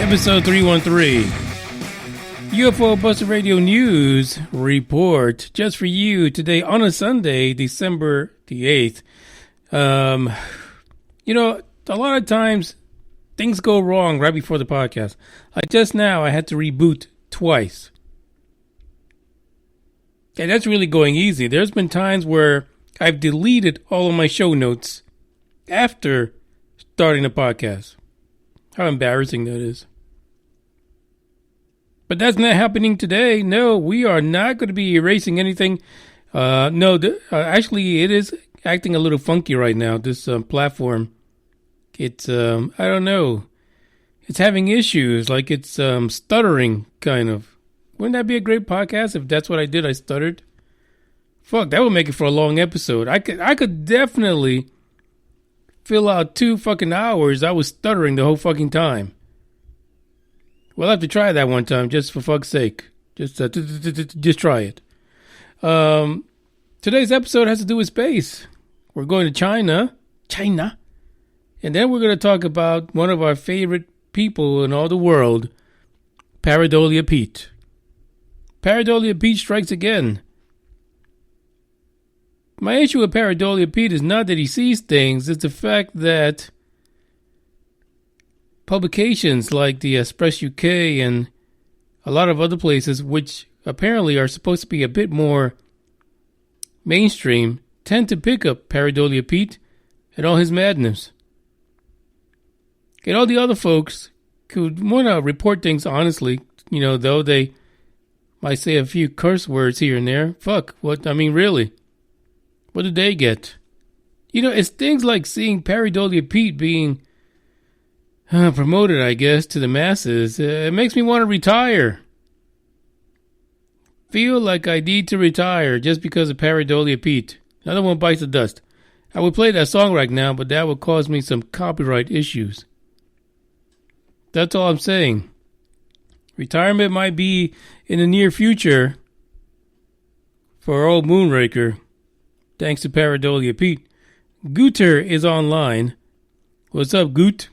Episode 313. UFO Busted Radio News Report. Just for you today on a Sunday, December the 8th. A lot of times things go wrong right before the podcast. Like just now, I had to reboot twice. And that's really going easy. There's been times where I've deleted all of my show notes after starting the podcast. How embarrassing that is. But that's not happening today. No, we are not going to be erasing anything. Actually, it is acting a little funky right now, this platform. It's, I don't know. It's having issues, like it's stuttering, kind of. Wouldn't that be a great podcast if that's what I did? I stuttered. Fuck, that would make it for a long episode. I could definitely fill out 2 fucking hours. I was stuttering the whole fucking time. We'll have to try that one time, just for fuck's sake. Just try it. Today's episode has to do with space. We're going to China, and then we're going to talk about one of our favorite people in all the world, Pareidolia Pete. Pareidolia Pete strikes again. My issue with Pareidolia Pete is not that he sees things, it's the fact that publications like the Express UK and a lot of other places, which apparently are supposed to be a bit more mainstream, tend to pick up Pareidolia Pete and all his madness. And all the other folks who want to report things honestly, though they might say a few curse words here and there. Really? What did they get? It's things like seeing Pareidolia Pete being promoted, I guess, to the masses. It makes me want to retire. Feel like I need to retire just because of Pareidolia Pete. Another one bites the dust. I would play that song right now, but that would cause me some copyright issues. That's all I'm saying. Retirement might be in the near future for old Moonraker. Thanks to Pareidolia Pete. Gooter is online. What's up, Goot?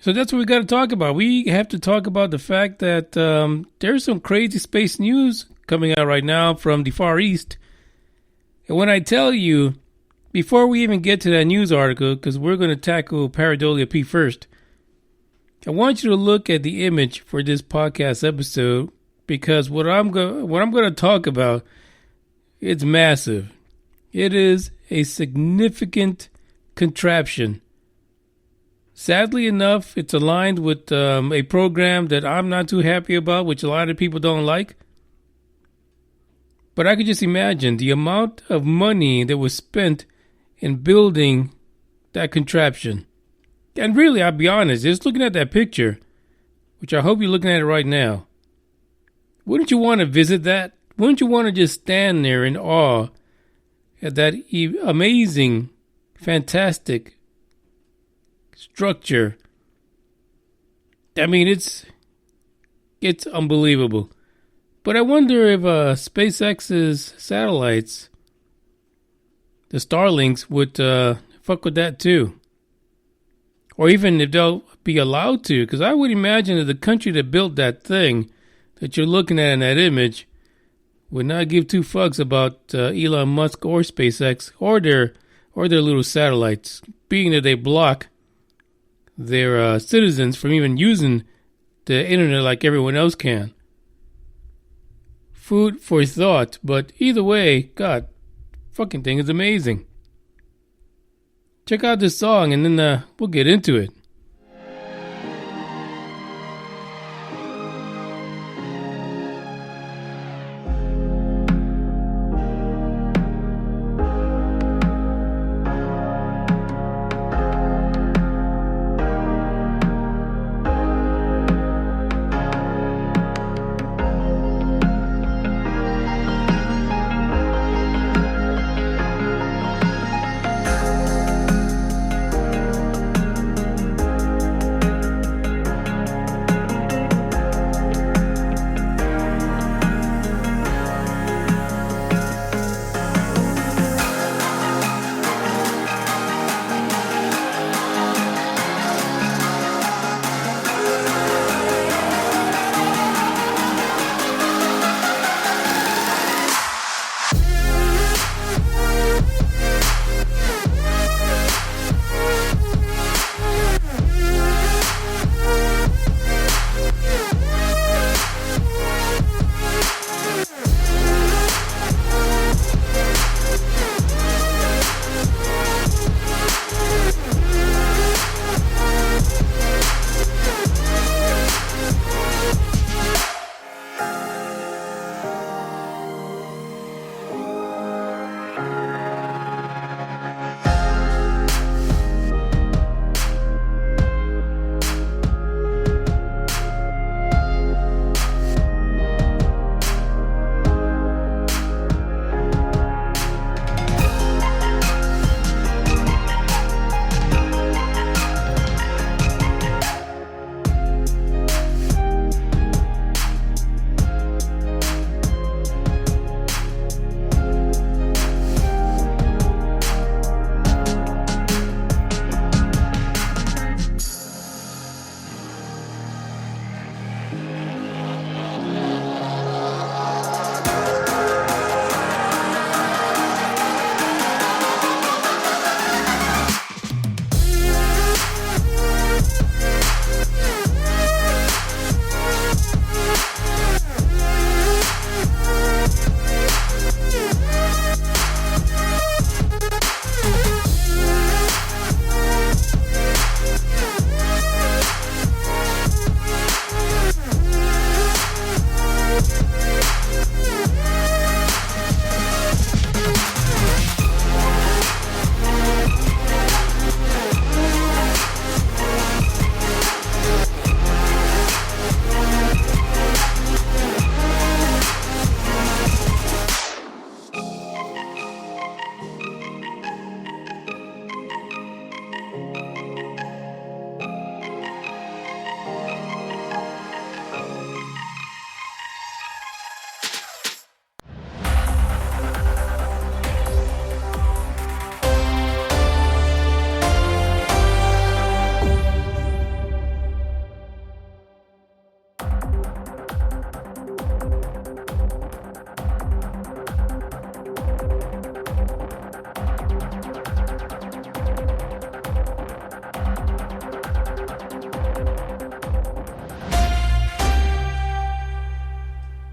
So that's what we got to talk about. We have to talk about the fact that there's some crazy space news coming out right now from the Far East. And when I tell you, before we even get to that news article, because we're going to tackle Pareidolia Pete first, I want you to look at the image for this podcast episode, because what I'm going to talk about, it's massive. It is a significant contraption. Sadly enough, it's aligned with a program that I'm not too happy about, which a lot of people don't like. But I could just imagine the amount of money that was spent in building that contraption. And really, I'll be honest, just looking at that picture, which I hope you're looking at it right now, wouldn't you want to visit that? Wouldn't you want to just stand there in awe at that amazing, fantastic structure? I mean, it's unbelievable. But I wonder if SpaceX's satellites, the Starlinks, would fuck with that too. Or even if they'll be allowed to. Because I would imagine that the country that built that thing that you're looking at in that image would not give 2 fucks about Elon Musk or SpaceX or their little satellites, being that they block their citizens from even using the internet like everyone else can. Food for thought, but either way, God, fucking thing is amazing. Check out this song and then we'll get into it.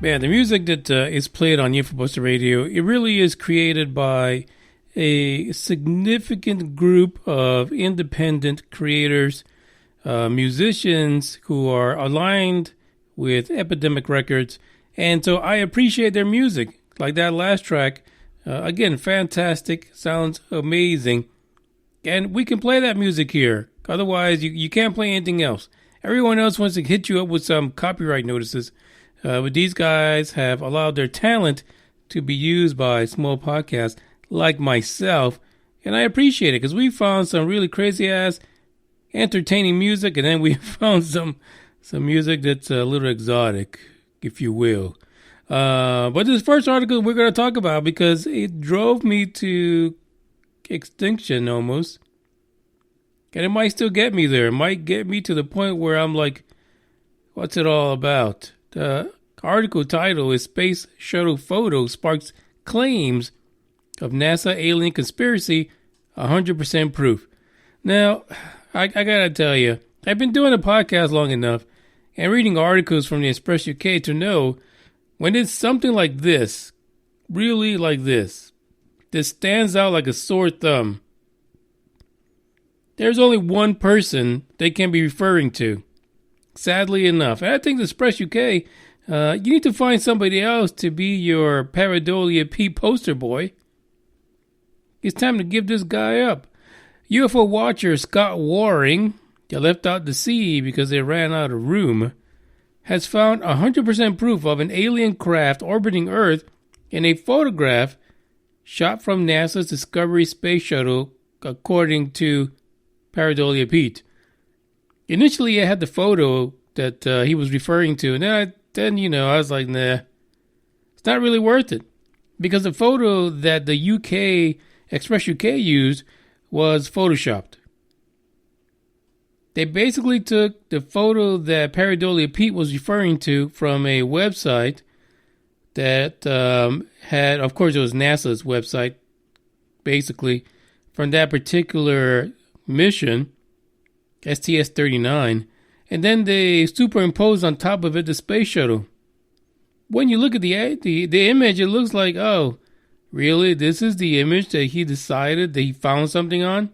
Man, the music that is played on UFO Buster Radio, it really is created by a significant group of independent creators, musicians who are aligned with Epidemic Records. And so I appreciate their music. Like that last track, again, fantastic, sounds amazing. And we can play that music here. Otherwise, you can't play anything else. Everyone else wants to hit you up with some copyright notices. But these guys have allowed their talent to be used by small podcasts like myself. And I appreciate it because we found some really crazy ass entertaining music. And then we found some music that's a little exotic, if you will. But this first article we're going to talk about because it drove me to extinction almost. And it might still get me there. It might get me to the point where I'm like, what's it all about? The article title is Space Shuttle Photo Sparks Claims of NASA Alien Conspiracy, 100% Proof. Now, I gotta tell you, I've been doing a podcast long enough and reading articles from the Express UK to know when it's something like this, really like this stands out like a sore thumb, there's only one person they can be referring to. Sadly enough. And I think the Express UK, you need to find somebody else to be your Pareidolia P poster boy. It's time to give this guy up. UFO watcher Scott Waring, they left out the C because they ran out of room, has found 100% proof of an alien craft orbiting Earth in a photograph shot from NASA's Discovery Space Shuttle, according to Pareidolia Pete. Initially, I had the photo that he was referring to, and then I was like, nah, it's not really worth it. Because the photo that the Express UK used was photoshopped. They basically took the photo that Pareidolia Pete was referring to from a website that had, of course, it was NASA's website, basically, from that particular mission, STS-039, and then they superimposed on top of it the space shuttle. When you look at the image, it looks like, oh, really? This is the image that he decided that he found something on?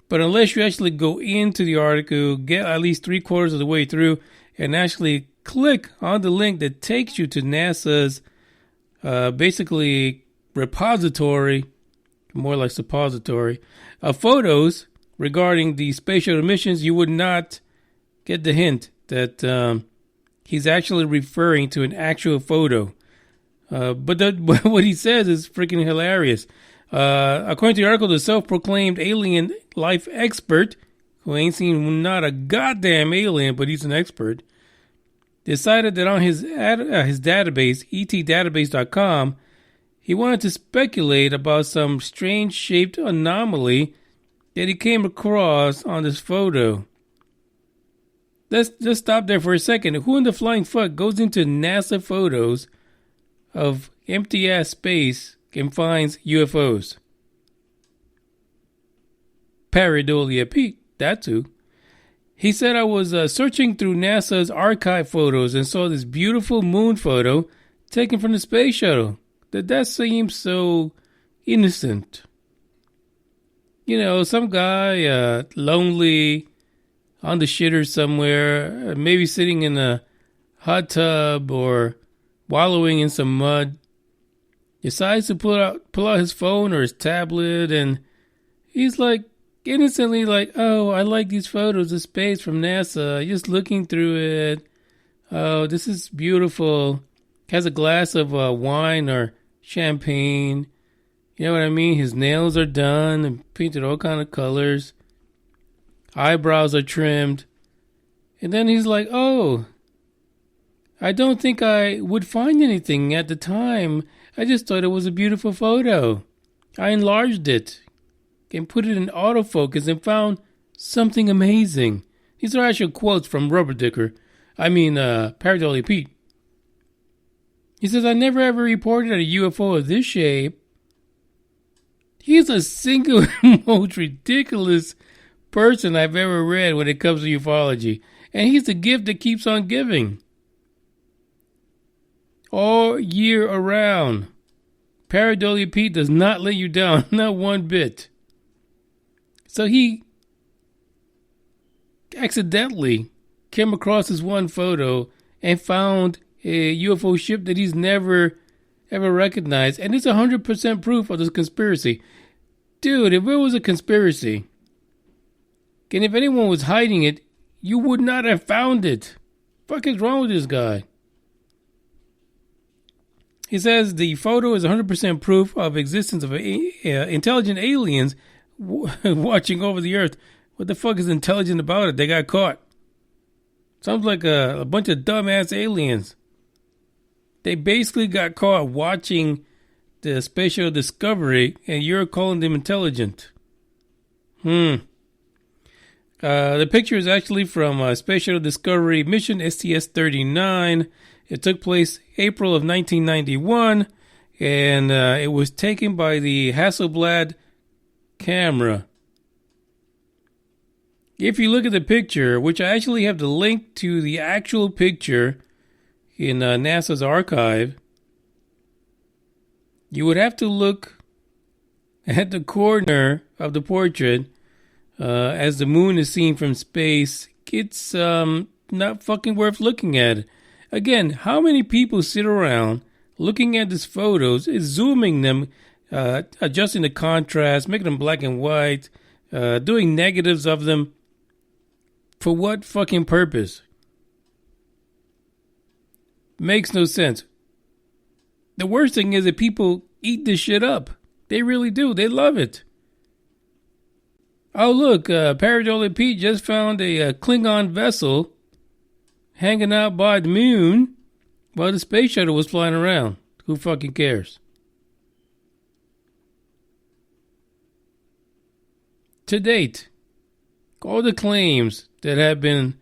But unless you actually go into the article, get at least 3/4 of the way through, and actually click on the link that takes you to NASA's basically repository, more like suppository, of photos regarding the space shuttle missions, you would not get the hint that he's actually referring to an actual photo. But what he says is freaking hilarious. According to the article, the self-proclaimed alien life expert, who ain't seen not a goddamn alien, but he's an expert, decided that on his database, etdatabase.com, he wanted to speculate about some strange-shaped anomaly that he came across on this photo. Let's just stop there for a second. Who in the flying fuck goes into NASA photos of empty-ass space and finds UFOs? Pareidolia Pete, that's who. He said, I was searching through NASA's archive photos and saw this beautiful moon photo taken from the space shuttle. That seems so innocent. You know, some guy, lonely, on the shitter somewhere, maybe sitting in a hot tub or wallowing in some mud, decides to pull out his phone or his tablet, and he's like, innocently like, oh, I like these photos of space from NASA, just looking through it. Oh, this is beautiful. Has a glass of wine or champagne. You know what I mean? His nails are done and painted all kind of colors. Eyebrows are trimmed. And then he's like, oh, I don't think I would find anything at the time. I just thought it was a beautiful photo. I enlarged it and put it in autofocus and found something amazing. These are actual quotes from Pareidolia Pete. He says, I never ever reported a UFO of this shape. He's the single most ridiculous person I've ever read when it comes to ufology. And he's the gift that keeps on giving. all year around. Pareidolia Pete does not let you down, not one bit. So he accidentally came across this one photo and found a UFO ship that he's never ever recognized, and it's 100% proof of this conspiracy. Dude, if it was a conspiracy, and if anyone was hiding it, you would not have found it. Fuck is wrong with this guy? He says the photo is 100% proof of existence of intelligent aliens watching over the Earth. What the fuck is intelligent about it? They got caught. Sounds like a bunch of dumbass aliens. They basically got caught watching the Space Shuttle Discovery, and you're calling them intelligent. The picture is actually from Space Shuttle Discovery mission STS-039. It took place April of 1991, and it was taken by the Hasselblad camera. If you look at the picture, which I actually have the link to the actual picture in NASA's archive, you would have to look at the corner of the portrait as the moon is seen from space. It's not fucking worth looking at. Again, how many people sit around looking at these photos, zooming them, adjusting the contrast, making them black and white, doing negatives of them? For what fucking purpose? Makes no sense. The worst thing is that people eat this shit up. They really do. They love it. Oh, look, Pareidolia Pete just found a Klingon vessel hanging out by the moon while the space shuttle was flying around. Who fucking cares? To date, all the claims that have been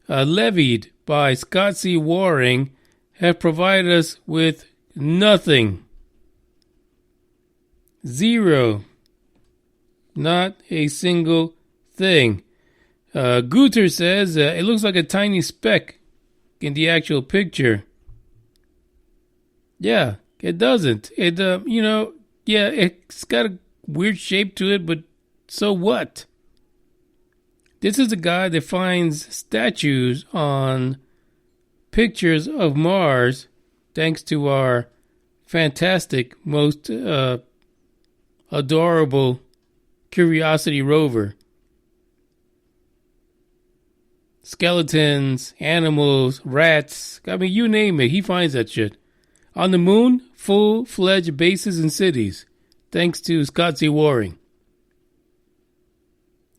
levied by Scott C. Waring have provided us with nothing. Zero. Not a single thing. Guter says it looks like a tiny speck in the actual picture. Yeah, it doesn't. It, it's got a weird shape to it, but so what? This is a guy that finds statues on pictures of Mars thanks to our fantastic, most adorable Curiosity rover. Skeletons, animals, rats, I mean, you name it, he finds that shit. On the moon, full-fledged bases and cities, thanks to Scott C. Waring.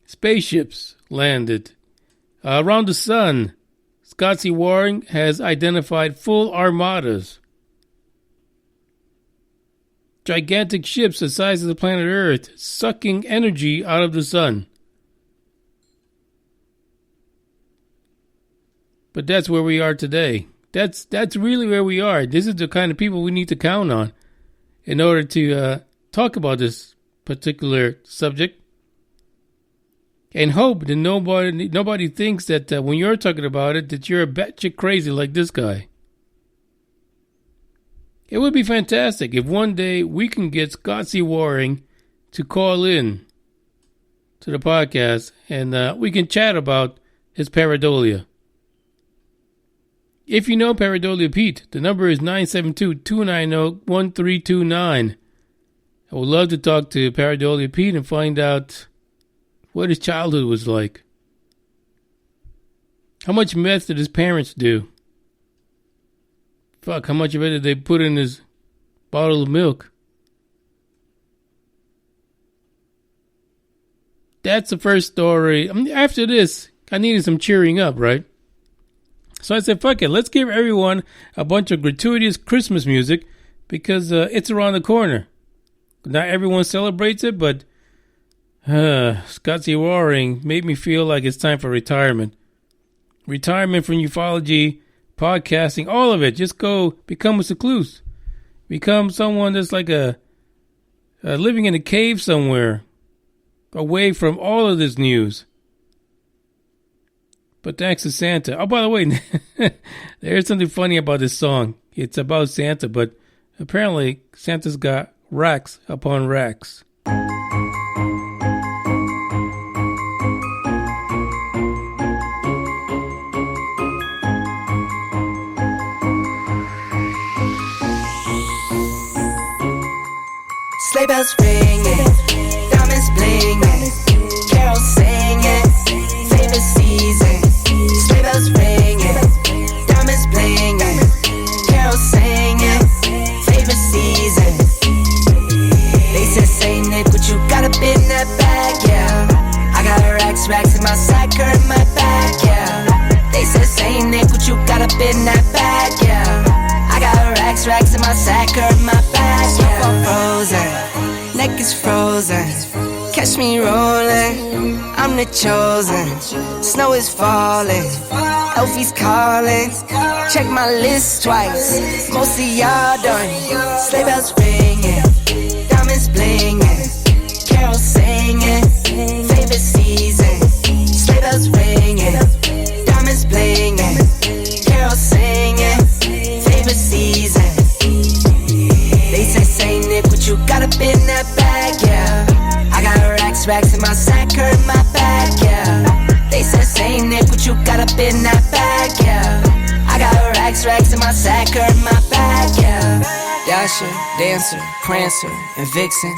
Spaceships landed. Around the sun, Scott C. Waring has identified full armadas. Gigantic ships the size of the planet Earth, sucking energy out of the sun. But that's where we are today. That's really where we are. This is the kind of people we need to count on in order to talk about this particular subject. And hope that nobody thinks that when you're talking about it, that you're a batshit crazy like this guy. It would be fantastic if one day we can get Scott C. Waring to call in to the podcast and we can chat about his pareidolia. If you know Pareidolia Pete, the number is 972-290-1329. I would love to talk to Pareidolia Pete and find out what his childhood was like. How much meth did his parents do? Fuck, how much of it did they put in his bottle of milk? That's the first story. I mean, after this, I needed some cheering up, right? So I said, fuck it, let's give everyone a bunch of gratuitous Christmas music because it's around the corner. Not everyone celebrates it, but Scott C. Waring made me feel like it's time for retirement. Retirement from ufology, podcasting, all of it. Just go become a recluse. Become someone that's like a living in a cave somewhere, away from all of this news. But thanks to Santa. Oh, by the way, there's something funny about this song. It's about Santa, but apparently Santa's got racks upon racks. Sleigh bells ringing, diamonds blinging, carols singing, favorite season. Sleigh bells ringing, diamonds blinging, carols singing, favorite season. They said, Saint Nick, what you got up in that bag, yeah? I got racks in my sack or in my bag, yeah. They said, Saint Nick, what you got up in that bag, yeah? I got racks in my sack or in my bag, yeah. Frozen, neck is frozen. Catch me rolling, I'm the chosen. Snow is falling, Elfie's calling. Check my list twice, most of y'all done. Sleigh bells ringing, diamonds blinging, carols singing, favorite season. Sleigh bells ringing, diamonds blinging, carols singing, favorite season. They say, Saint Nick, what you got up in that bag, yeah? I got racks in my sack or in my bag, yeah. They said, Saint Nick, what you got up in that bag, yeah? I got racks in my sack or in my bag, yeah. Dasher, Dancer, Prancer, and Vixen,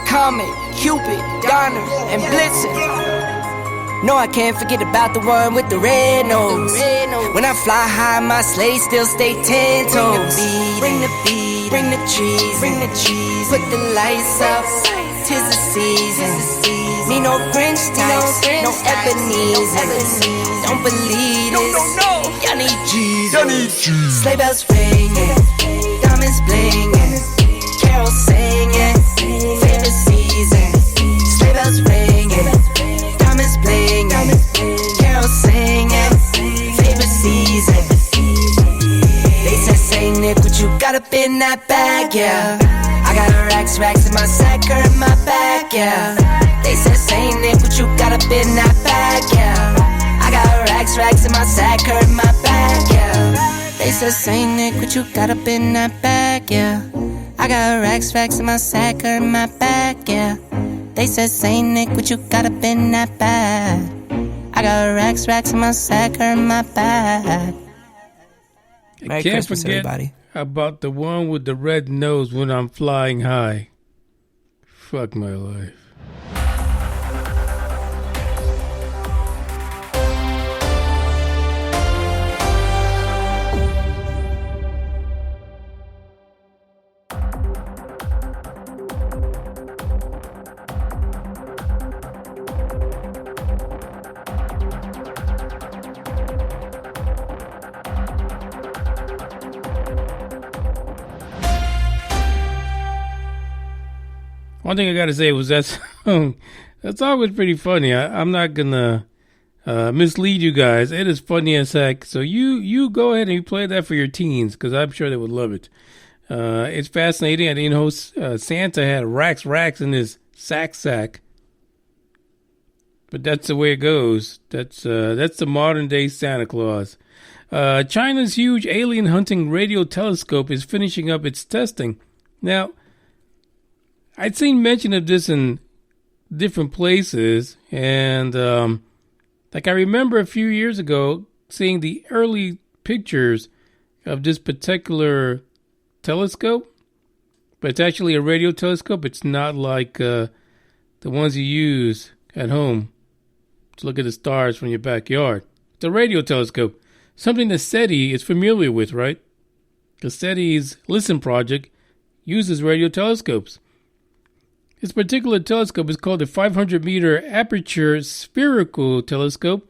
Comet, Cupid, Donner, and Blitzen. No, I can't forget about the one with the red nose. When I fly high, my sleigh still stay 10 toes. Bring the beat, bring the cheese, put the lights up. 'Tis the season. Need no Grinch types, no Ebenezer. Don't believe this. Y'all need Jesus. Sleigh bells ringing, diamonds blinging, carols singing, favorite season. Sleigh bells ringing, diamonds blinging, carols singing, favorite season. They said, Saint Nick, what you got up in that bag, yeah? I got racks in my sack or in my bag, yeah. They said, Saint Nick, what you got up in that bag, yeah? I got racks in my sack or in my bag, yeah. They said, Saint Nick, what you got up in that bag, yeah? I got racks in my sack or in my bag, yeah. They said, Saint Nick, what you got up in that bag? I got racks in my sack or in my bag. I can't forget everybody about the one with the red nose when I'm flying high. Fuck my life. One thing I gotta say was that song was pretty funny. I'm not gonna mislead you guys. It is funny as heck. So you go ahead and you play that for your teens, because I'm sure they would love it. It's fascinating. I didn't know Santa had racks in his sack. But that's the way it goes. That's the modern day Santa Claus. China's huge alien hunting radio telescope is finishing up its testing. Now, I'd seen mention of this in different places, and I remember a few years ago seeing the early pictures of this particular telescope, but it's actually a radio telescope. It's not like the ones you use at home to look at the stars from your backyard. It's a radio telescope, something that SETI is familiar with, right? The SETI's Listen project uses radio telescopes. This particular telescope is called the 500-meter aperture spherical telescope.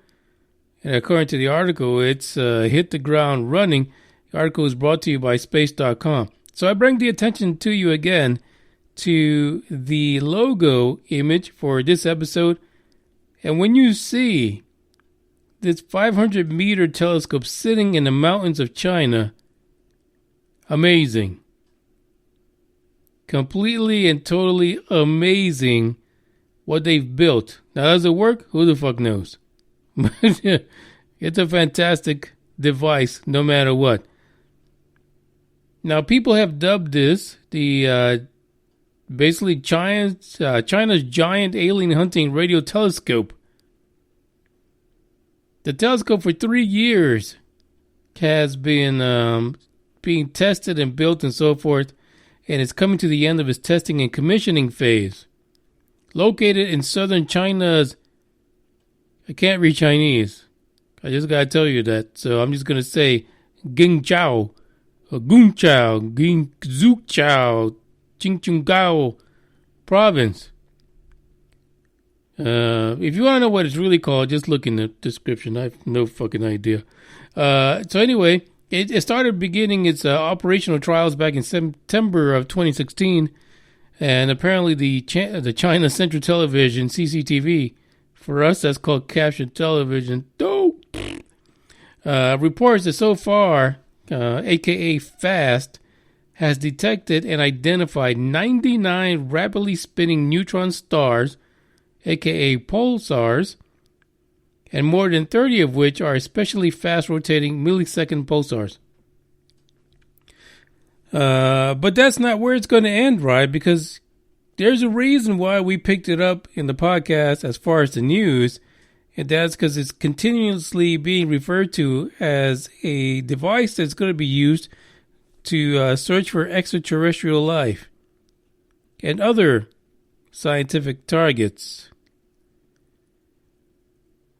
And according to the article, it's hit the ground running. The article is brought to you by space.com. So I bring the attention to you again to the logo image for this episode. And when you see this 500-meter telescope sitting in the mountains of China, amazing. Completely and totally amazing what they've built. Now, does it work? Who the fuck knows? It's a fantastic device, no matter what. Now, people have dubbed this the basically China's giant alien hunting radio telescope. The telescope for 3 years has been being tested and built and so forth, and it's coming to the end of its testing and commissioning phase. Located in southern China's, I can't read Chinese. I just gotta tell you that. So I'm just gonna say Gingzhou, Gungchao, Gingzhuchao, Qingchunggao province. If you want to know what it's really called, just look in the description. I have no fucking idea. So anyway, it started beginning its operational trials back in September of 2016, and apparently the China Central Television (CCTV), for us that's called caption television, reports that so far, aka FAST, has detected and identified 99 rapidly spinning neutron stars, aka pulsars, and more than 30 of which are especially fast rotating millisecond pulsars. But that's not where it's going to end, right? Because there's a reason why we picked it up in the podcast as far as the news, and that's because it's continuously being referred to as a device that's going to be used to search for extraterrestrial life and other scientific targets.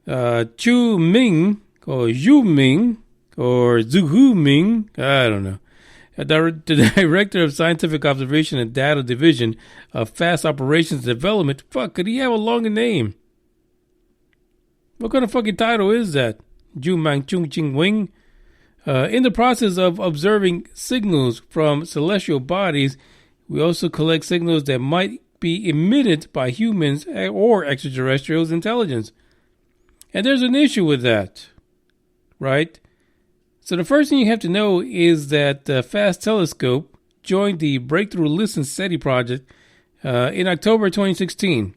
Chu Ming, or Zhu Ming, or Zuhu Ming, I don't know, the Director of Scientific Observation and Data Division of Fast Operations Development. Fuck, could he have a longer name? What kind of fucking title is that? Zhu Mang Chung Ching Wing. In the process of observing signals from celestial bodies, we also collect signals that might be emitted by humans or extraterrestrials' intelligence. And there's an issue with that, right? So the first thing you have to know is that the FAST telescope joined the Breakthrough Listen SETI project in October 2016.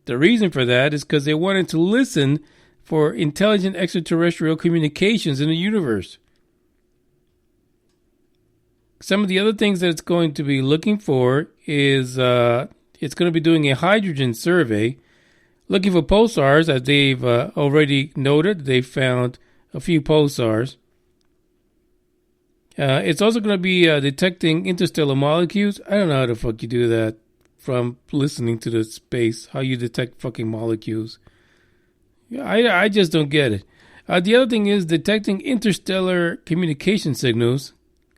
The reason for that is because they wanted to listen for intelligent extraterrestrial communications in the universe. Some of the other things that it's going to be looking for is it's going to be doing a hydrogen survey, looking for pulsars, as they've already noted. They found a few pulsars. It's also going to be detecting interstellar molecules. I don't know how the fuck you do that from listening to the space, how you detect fucking molecules. I just don't get it. The other thing is detecting interstellar communication signals,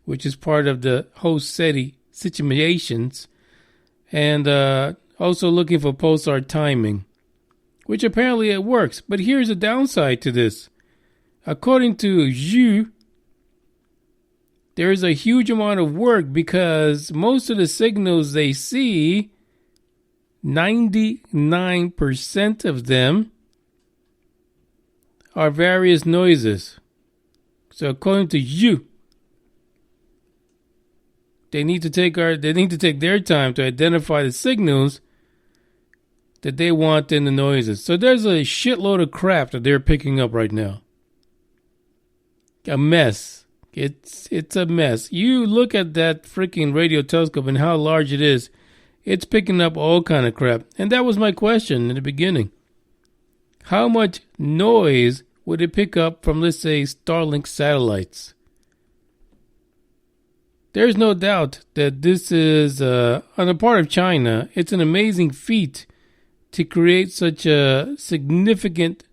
which is part of the whole SETI situations, and also looking for pulsar timing, which apparently it works. But here's a downside to this. According to Zhu, there is a huge amount of work because most of the signals they see, 99% of them are various noises. So according to Zhu, they need to take their time to identify the signals that they want in the noises. So there's a shitload of crap that they're picking up right now. A mess. It's a mess. You look at that freaking radio telescope and how large it is. It's picking up all kind of crap. And that was my question in the beginning. How much noise would it pick up from, let's say, Starlink satellites? There's no doubt that this is, on the part of China, it's an amazing feat to create such a significant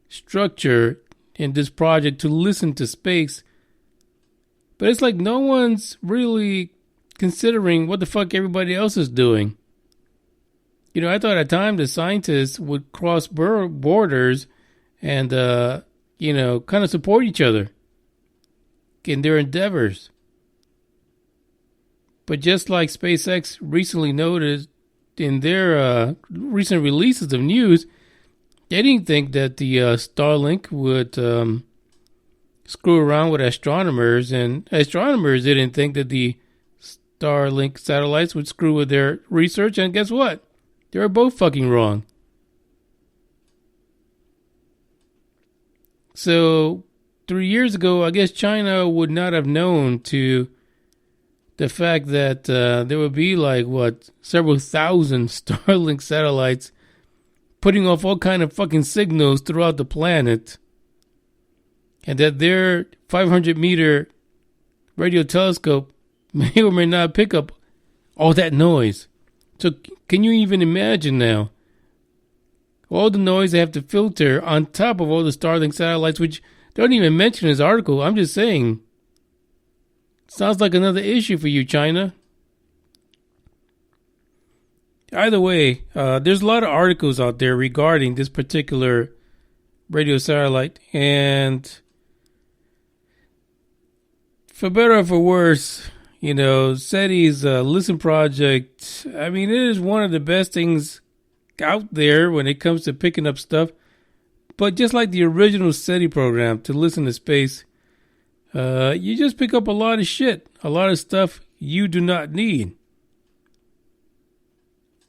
structure in this project to listen to space. But it's like no one's really considering what the fuck everybody else is doing. You know, I thought at times the scientists would cross borders and, kind of support each other in their endeavors. But just like SpaceX recently noted in their recent releases of news, they didn't think that the Starlink would screw around with astronomers, and astronomers didn't think that the Starlink satellites would screw with their research, and guess what? They were both fucking wrong. So 3 years ago, I guess China would not have known to the fact that there would be several thousand Starlink satellites putting off all kind of fucking signals throughout the planet, and that their 500-meter radio telescope may or may not pick up all that noise. So can you even imagine now all the noise they have to filter on top of all the Starlink satellites, which they don't even mention in this article? I'm just saying. Sounds like another issue for you, China. Either way, there's a lot of articles out there regarding this particular radio satellite. And for better or for worse, SETI's Listen Project, I mean, it is one of the best things out there when it comes to picking up stuff. But just like the original SETI program to listen to space, you just pick up a lot of shit, a lot of stuff you do not need.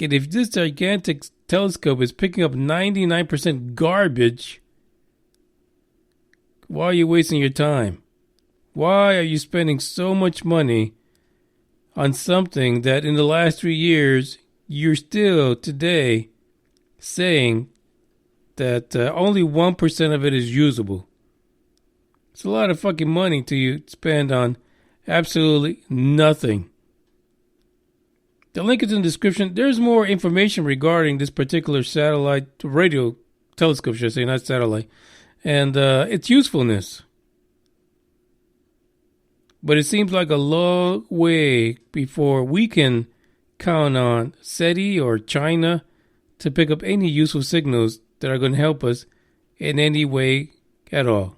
And if this gigantic telescope is picking up 99% garbage, why are you wasting your time? Why are you spending so much money on something that in the last 3 years, you're still today saying that only 1% of it is usable? It's a lot of fucking money to spend on absolutely nothing. The link is in the description. There's more information regarding this particular satellite, radio telescope, should I say, not satellite, and its usefulness. But it seems like a long way before we can count on SETI or China to pick up any useful signals that are going to help us in any way at all.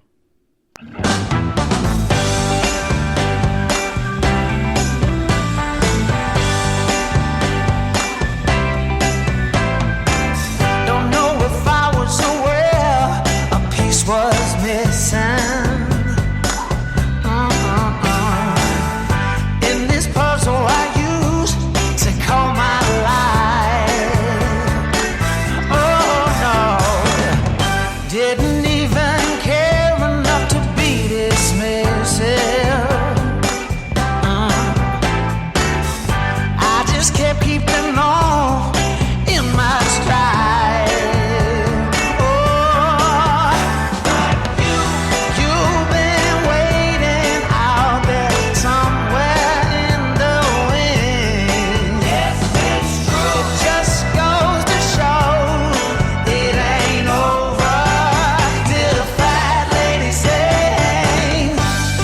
Don't know if I was aware a piece was missing. In this puzzle I used to call my life. Oh no, didn't even care enough to be dismissive. I just kept keeping on in my stride. Oh, you've been waiting out there somewhere in the wings. Yes, it's true. It just goes to show it ain't over till the fat lady sings.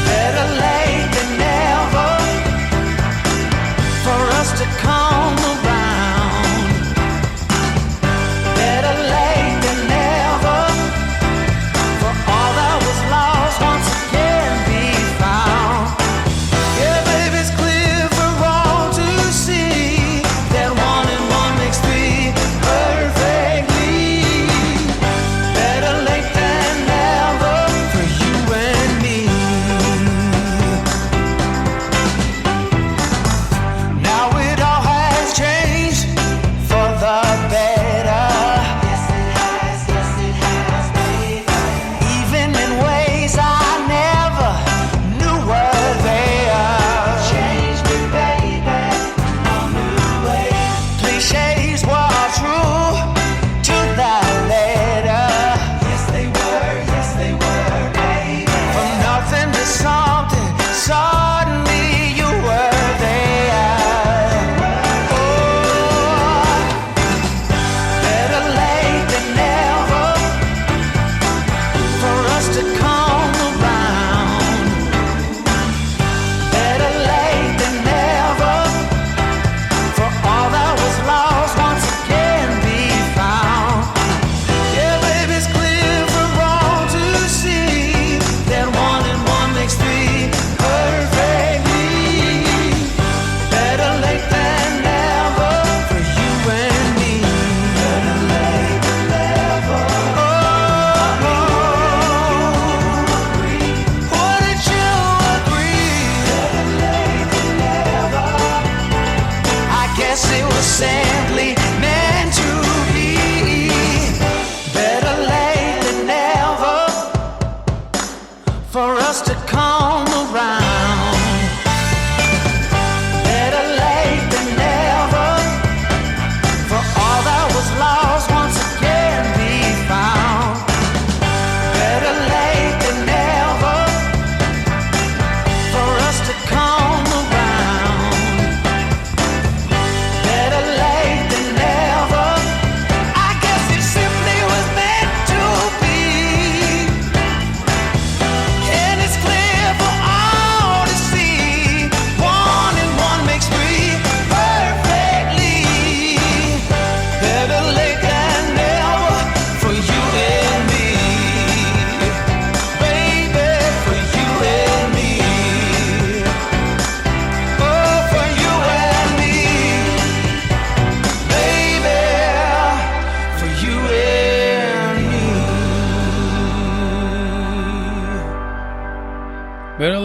Better late than never for us to come around. Better late than never for all that was lost once again be found. Yeah, baby, it's clear for all to see that 1 and 1 makes 3 perfectly. Better late than never for you and me. Now it all has changed for the better. Yes, it has, baby. Even in ways I never knew were there. Changed me, baby, no new ways. Cliches were true to the letter. Yes, they were, baby. From nothing to something, suddenly you were there. Oh, better late than never for us to come around. Better late than never for all that was lost once again be found. Yeah, baby, it's clear for all to see that 1 and 1 makes 3 perfectly. Better late than never for you and me. Better late than never. Oh, wouldn't you agree? Better late than never. I guess it was simply meant to be. Better late than never.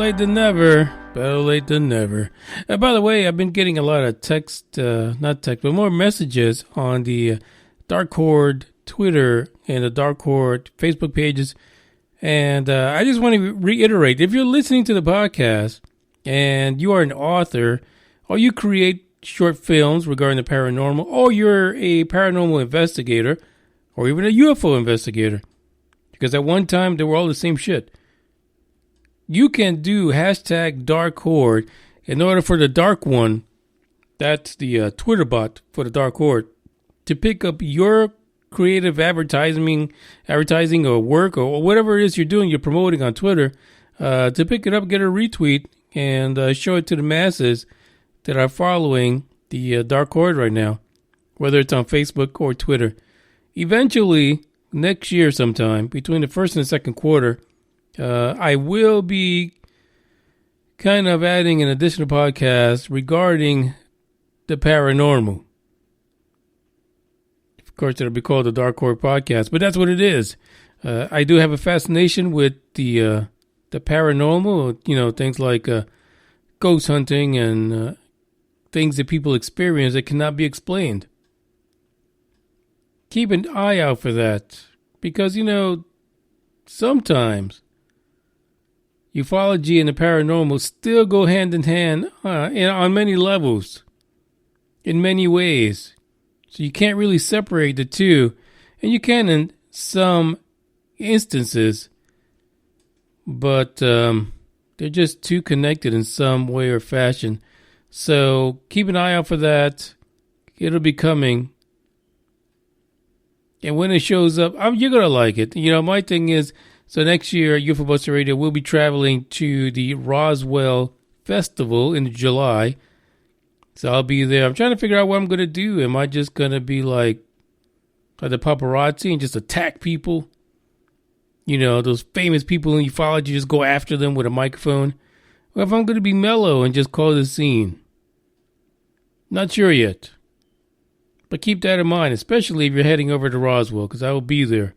late than never. Better late than never. By the way, I've been getting a lot of text, not text, but more messages on the Dark Horde Twitter and the Dark Horde Facebook pages. And I just want to reiterate, if you're listening to the podcast and you are an author or you create short films regarding the paranormal, or you're a paranormal investigator or even a UFO investigator, because at one time they were all the same shit, you can do hashtag Dark Horde in order for the Dark One, that's the Twitter bot for the Dark Horde, to pick up your creative advertising or work or whatever it is you're doing, you're promoting on Twitter, to pick it up, get a retweet, and show it to the masses that are following the Dark Horde right now, whether it's on Facebook or Twitter. Eventually, next year sometime, between the first and the second quarter, I will be kind of adding an additional podcast regarding the paranormal. Of course, it'll be called the Dark Horde Podcast, but that's what it is. I do have a fascination with the paranormal, things like ghost hunting and things that people experience that cannot be explained. Keep an eye out for that, because, sometimes ufology and the paranormal still go hand in hand on many levels, in many ways. So you can't really separate the two. And you can in some instances, but they're just too connected in some way or fashion. So keep an eye out for that. It'll be coming. And when it shows up, you're going to like it. My thing is, so next year, UFO Buster Radio will be traveling to the Roswell Festival in July. So I'll be there. I'm trying to figure out what I'm going to do. Am I just going to be like the paparazzi and just attack people? Those famous people in ufology, just go after them with a microphone? Or if I'm going to be mellow and just call the scene? Not sure yet. But keep that in mind, especially if you're heading over to Roswell, because I will be there.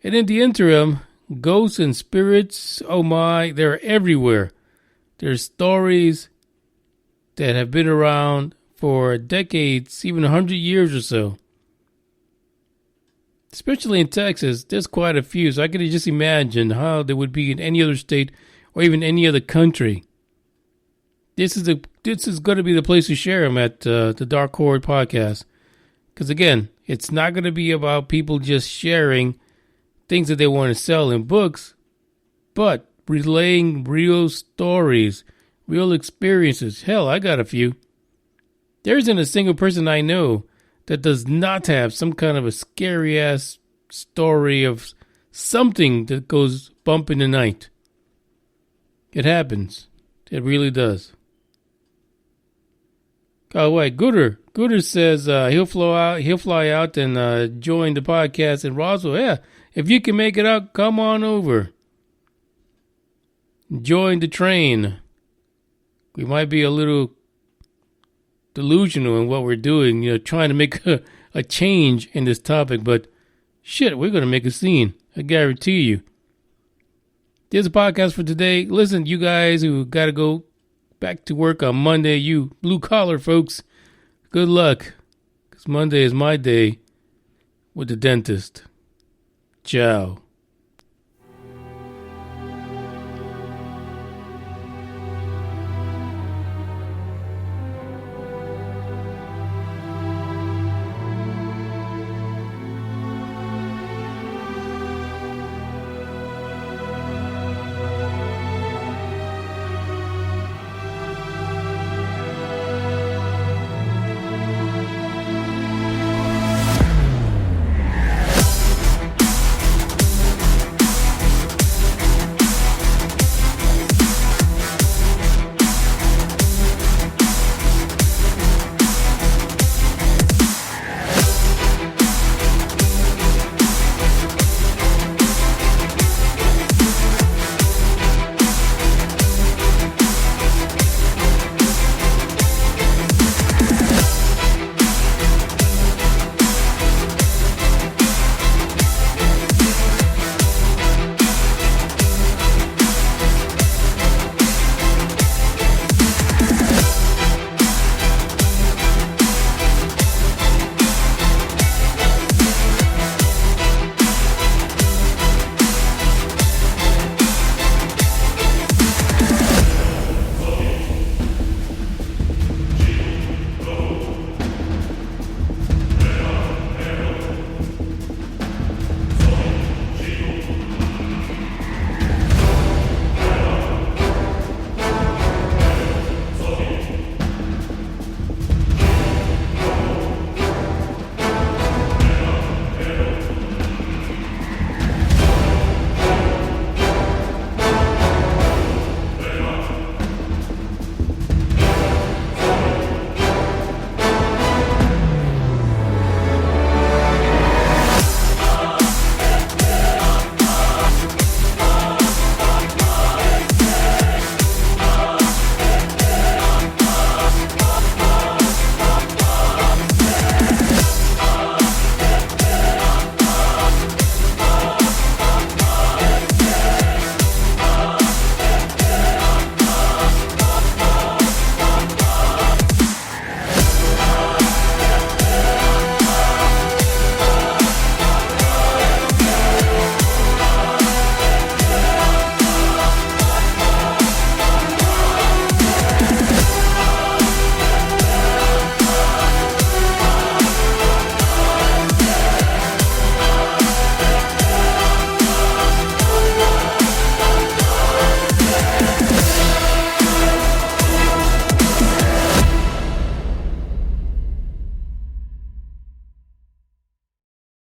And in the interim, ghosts and spirits, oh my, they're everywhere. There's stories that have been around for decades, even 100 years or so. Especially in Texas, there's quite a few. So I can just imagine how they would be in any other state or even any other country. This is going to be the place to share them at the Dark Horde Podcast. Because again, it's not going to be about people just sharing things that they want to sell in books, but relaying real stories, real experiences. Hell, I got a few. There isn't a single person I know that does not have some kind of a scary ass story of something that goes bump in the night. It happens. It really does. Oh wait, Gooder says he'll fly out and join the podcast in Roswell. Yeah, if you can make it out, come on over. Join the train. We might be a little delusional in what we're doing, trying to make a change in this topic, but shit, we're going to make a scene. I guarantee you. There's a podcast for today. Listen, you guys who got to go back to work on Monday, you blue-collar folks, good luck, because Monday is my day with the dentist. Ciao.